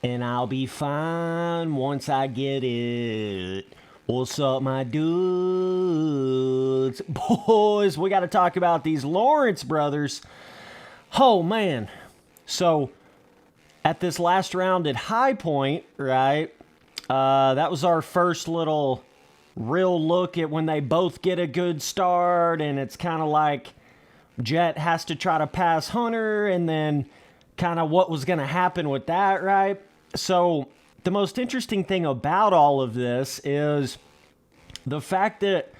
And I'll be fine once I get it. What's up, my dudes? Boys, we got to talk about these Lawrence brothers. Oh, man. So, at this last round at High Point, right? That was our first little real look at when they both get a good start, and it's kind of like Jett has to try to pass Hunter, and then kind of what was going to happen with that, right? So the most interesting thing about all of this is the fact that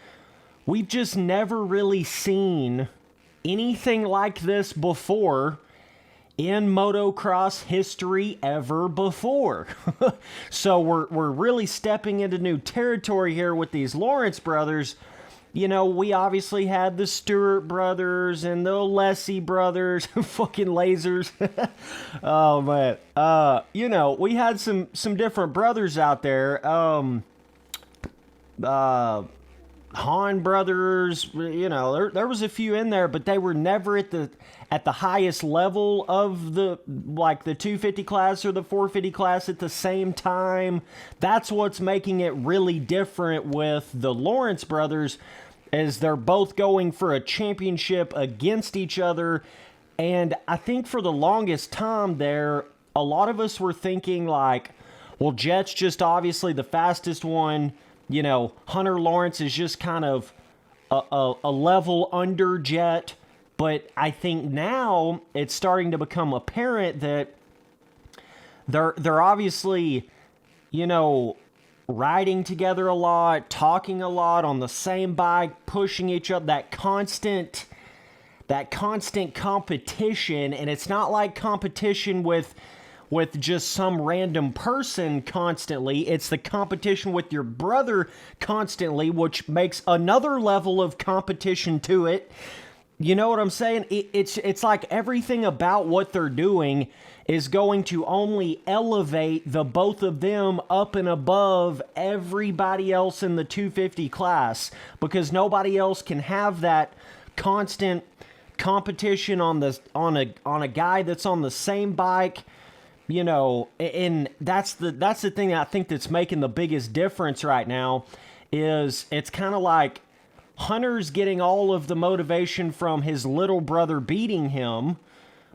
we've just never really seen anything like this before in motocross history ever before. So we're really stepping into new territory here with these Lawrence brothers. You know, we obviously had the Stewart brothers and the Lessie brothers, fucking lasers. Oh man, you know, we had some different brothers out there. Han brothers, you know, there was a few in there, but they were never at the highest level of the 250 class or the 450 class at the same time. That's what's making it really different with the Lawrence brothers, as they're both going for a championship against each other. And I think for the longest time there, a lot of us were thinking like, well, Jett's just obviously the fastest one. You know, Hunter Lawrence is just kind of a level under Jett. But I think now it's starting to become apparent that they're obviously, you know, riding together a lot, talking a lot on the same bike, pushing each other, that constant competition. And it's not like competition with just some random person constantly. It's the competition with your brother constantly, which makes another level of competition to it. You know what I'm saying? It's like everything about what they're doing is going to only elevate the both of them up and above everybody else in the 250 class, because nobody else can have that constant competition on a guy that's on the same bike. You know, and that's the thing that I think that's making the biggest difference right now. Is it's kind of like Hunter's getting all of the motivation from his little brother beating him,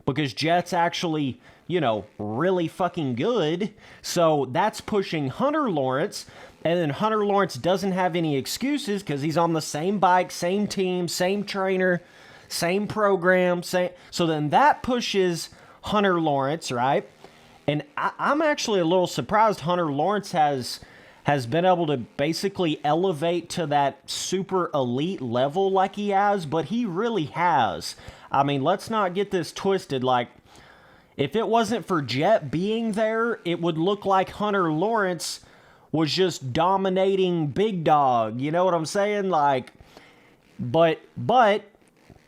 because Jett's actually, you know, really fucking good. So that's pushing Hunter Lawrence. And then Hunter Lawrence doesn't have any excuses because he's on the same bike, same team, same trainer, same program. So then that pushes Hunter Lawrence, right? And I'm actually a little surprised Hunter Lawrence has been able to basically elevate to that super elite level like he has, but he really has. I mean, let's not get this twisted. Like, if it wasn't for Jett being there, it would look like Hunter Lawrence was just dominating Big Dog. You know what I'm saying? Like, but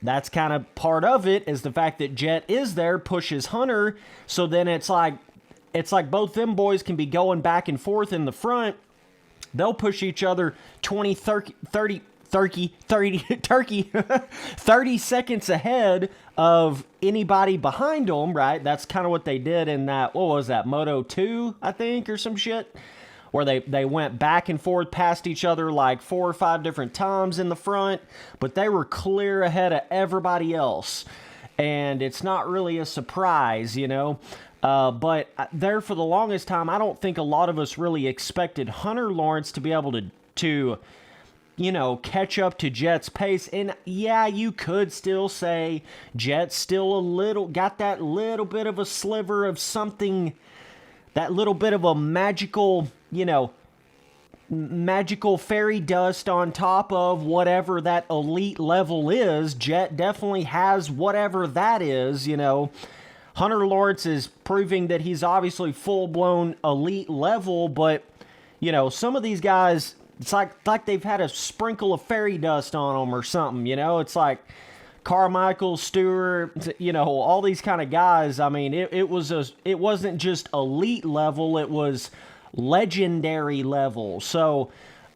that's kind of part of it, is the fact that Jett is there, pushes Hunter. So then it's like both them boys can be going back and forth in the front. They'll push each other 30 seconds ahead of anybody behind them, right? That's kind of what they did in that, what was that, Moto 2, I think, or some shit, where they went back and forth past each other like 4 or 5 different times in the front, but they were clear ahead of everybody else. And it's not really a surprise, you know. But there for the longest time, I don't think a lot of us really expected Hunter Lawrence to be able to, you know, catch up to Jett's pace. And yeah, you could still say Jett's still got that little bit of a sliver of something, that little bit of a magical, you know, magical fairy dust on top of whatever that elite level is. Jett definitely has whatever that is, you know. Hunter Lawrence is proving that he's obviously full-blown elite level, but, you know, some of these guys, it's like they've had a sprinkle of fairy dust on them or something, you know? It's like Carmichael, Stewart, you know, all these kind of guys. I mean, it wasn't just elite level, it was legendary level. So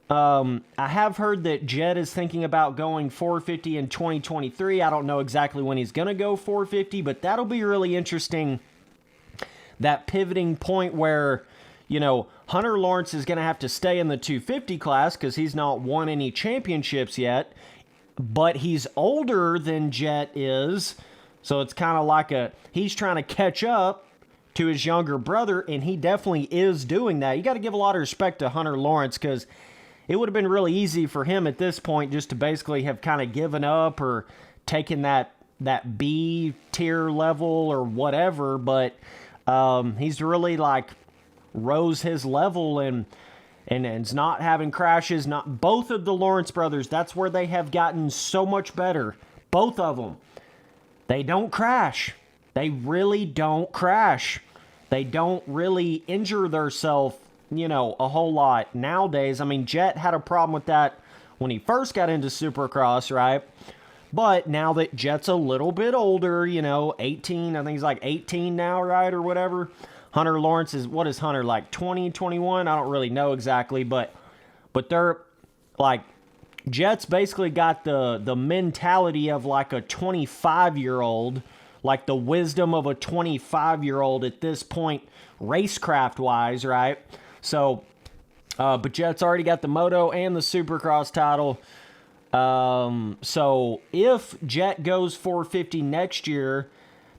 I have heard that Jett is thinking about going 450 in 2023. I don't know exactly when he's going to go 450, but that'll be really interesting that pivoting point where, you know, Hunter Lawrence is going to have to stay in the 250 class because he's not won any championships yet, but he's older than Jett is, so it's kind of like he's trying to catch up to his younger brother, and he definitely is doing that. You got to give a lot of respect to Hunter Lawrence, because it would have been really easy for him at this point just to basically have kind of given up or taken that B tier level or whatever, but he's really like rose his level and is not having crashes. Not both of the Lawrence brothers, that's where they have gotten so much better. Both of them, they don't crash. They really don't crash. They don't really injure themselves, you know, a whole lot nowadays. I mean, Jett had a problem with that when he first got into Supercross, right? But now that Jett's a little bit older, you know, 18, I think he's like 18 now, right, or whatever. Hunter Lawrence is, what is Hunter, like 20, 21? I don't really know exactly, but they're, like, Jett's basically got the mentality of like a 25-year-old, like the wisdom of a 25-year-old at this point, racecraft-wise, right? So, but Jett's already got the Moto and the Supercross title. So if Jett goes 450 next year,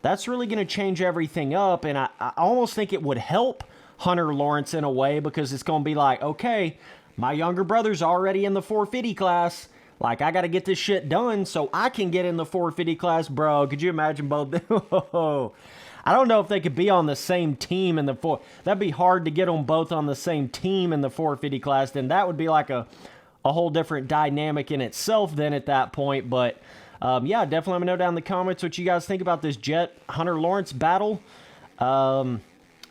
that's really going to change everything up, and I almost think it would help Hunter Lawrence in a way, because it's going to be like, okay, my younger brother's already in the 450 class. Like, I got to get this shit done so I can get in the 450 class, bro. Could you imagine both? I don't know if they could be on the same team in the That'd be hard to get them both on the same team in the 450 class. Then that would be like a whole different dynamic in itself then at that point. But, yeah, definitely let me know down in the comments what you guys think about this Jett-Hunter Lawrence battle.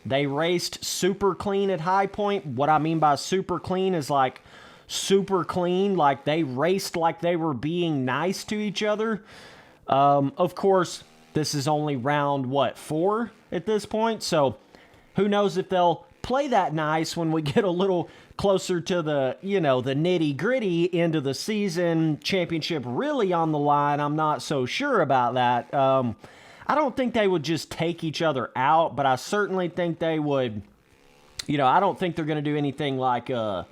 They raced super clean at High Point. What I mean by super clean is like super clean, like they raced like they were being nice to each other. Of course, this is only round, 4 at this point, so who knows if they'll play that nice when we get a little closer to the, you know, the nitty-gritty end of the season, championship really on the line. I'm not so sure about that. I don't think they would just take each other out, but I certainly think they would, you know, I don't think they're going to do anything like a,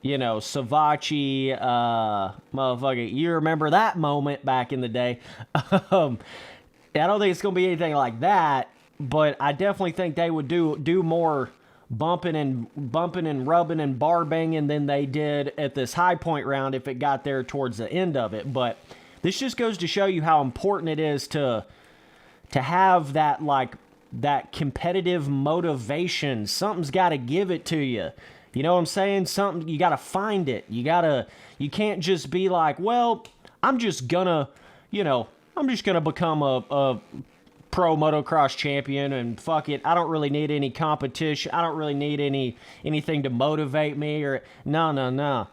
you know, Savachi, motherfucker, you remember that moment back in the day. I don't think it's going to be anything like that, but I definitely think they would do more bumping and rubbing and bar banging than they did at this High Point round if it got there towards the end of it. But this just goes to show you how important it is to have that, like, that competitive motivation. Something's got to give it to you. You know what I'm saying? Something, you got to find it. You can't just be like, well, I'm just gonna become a pro motocross champion and fuck it. I don't really need any competition. I don't really need anything to motivate me or no.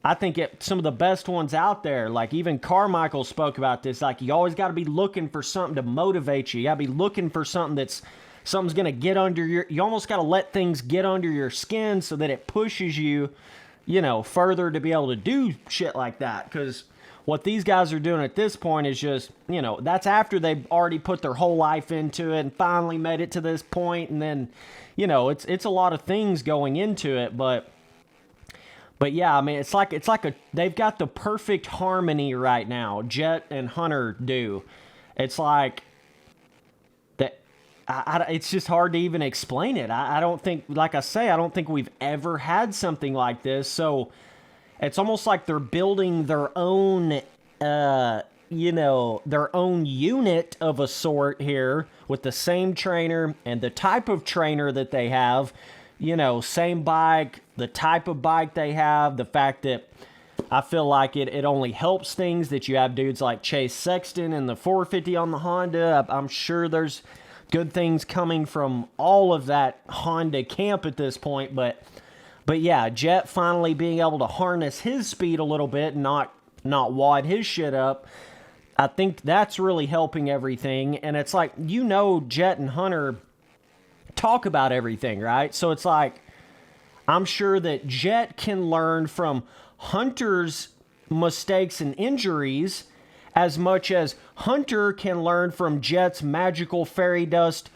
I think some of the best ones out there, like even Carmichael spoke about this, like you always got to be looking for something to motivate you. You got to be looking for something's going to get under you almost got to let things get under your skin so that it pushes you, you know, further to be able to do shit like that. Because what these guys are doing at this point is just, you know, that's after they've already put their whole life into it and finally made it to this point. And then, you know, it's a lot of things going into it, but yeah, I mean, it's like they've got the perfect harmony right now. Jett and Hunter do. It's like that. It's just hard to even explain it. I don't think, like I say, I don't think we've ever had something like this. So it's almost like they're building their own, you know, their own unit of a sort here with the same trainer and the type of trainer that they have. You know, same bike, the type of bike they have, the fact that I feel like it only helps things that you have dudes like Chase Sexton and the 450 on the Honda. I'm sure there's good things coming from all of that Honda camp at this point, but yeah, Jett finally being able to harness his speed a little bit and not wad his shit up. I think that's really helping everything, and it's like, you know, Jett and Hunter talk about everything, right? So it's like, I'm sure that Jett can learn from Hunter's mistakes and injuries, as much as Hunter can learn from Jett's magical fairy dust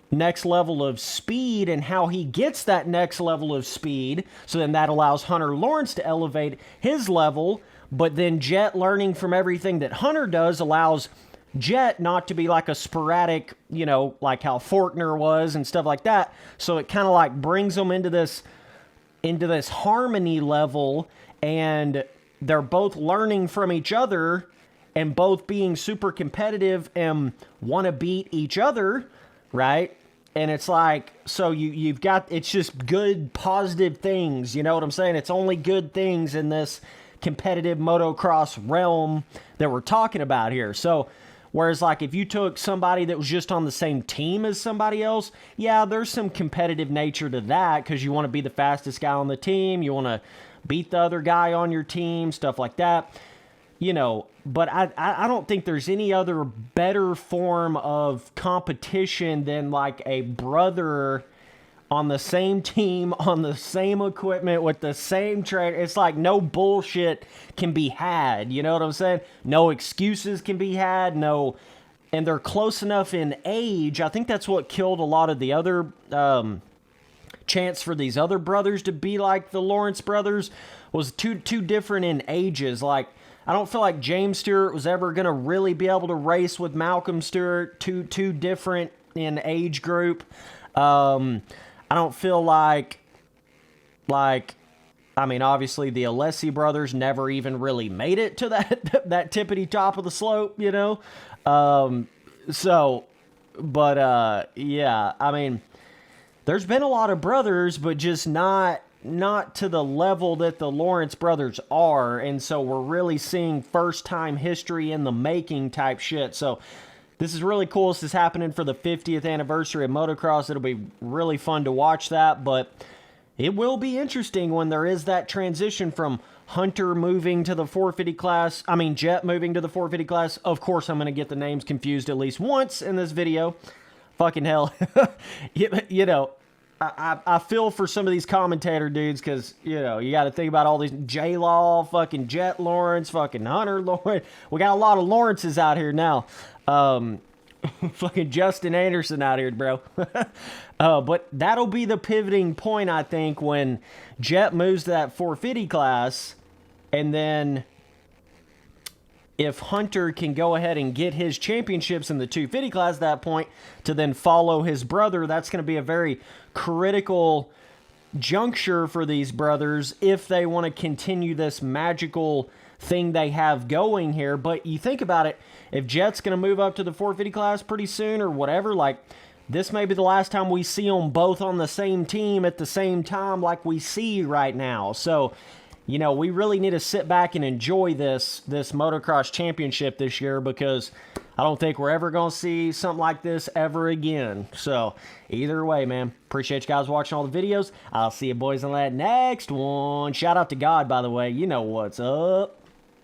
next level of speed and how he gets that next level of speed. So then that allows Hunter Lawrence to elevate his level. But then Jett learning from everything that Hunter does allows Jett not to be like a sporadic, you know, like how Forkner was and stuff like that. So it kind of like brings them into this harmony level, and they're both learning from each other and both being super competitive and want to beat each other, right? And it's like, so you've got, it's just good, positive things, you know what I'm saying? It's only good things in this competitive motocross realm that we're talking about here. So, whereas like if you took somebody that was just on the same team as somebody else, yeah, there's some competitive nature to that because you want to be the fastest guy on the team, you want to beat the other guy on your team, stuff like that. You know, but I don't think there's any other better form of competition than like a brother on the same team, on the same equipment, with the same trainer. It's like no bullshit can be had, you know what I'm saying? No excuses can be had, no, and they're close enough in age. I think that's what killed a lot of the other chance for these other brothers to be like the Lawrence brothers, was too different in ages. Like, I don't feel like James Stewart was ever going to really be able to race with Malcolm Stewart, too different in age group. I don't feel like, I mean, obviously the Alessi brothers never even really made it to that tippity top of the slope, you know? Yeah, I mean, there's been a lot of brothers, but just not to the level that the Lawrence brothers are, and so we're really seeing first-time history in the making type shit. So this is really cool. This is happening for the 50th anniversary of motocross. It'll be really fun to watch that, but it will be interesting when there is that transition from Hunter moving to the 450 class. I mean, Jett moving to the 450 class. Of course, I'm going to get the names confused at least once in this video. Fucking hell. You know, I feel for some of these commentator dudes because, you know, you got to think about all these J-Law, fucking Jett Lawrence, fucking Hunter Lawrence. We got a lot of Lawrences out here now. Fucking Justin Anderson out here, bro. But that'll be the pivoting point, I think, when Jett moves to that 450 class, and then if Hunter can go ahead and get his championships in the 250 class at that point to then follow his brother, that's going to be a very critical juncture for these brothers if they want to continue this magical thing they have going here. But you think about it, if Jett's going to move up to the 450 class pretty soon or whatever, like, this may be the last time we see them both on the same team at the same time like we see right now. So, you know, we really need to sit back and enjoy this motocross championship this year, because I don't think we're ever going to see something like this ever again. So, either way, man, appreciate you guys watching all the videos. I'll see you boys on that next one. Shout out to God, by the way. You know what's up.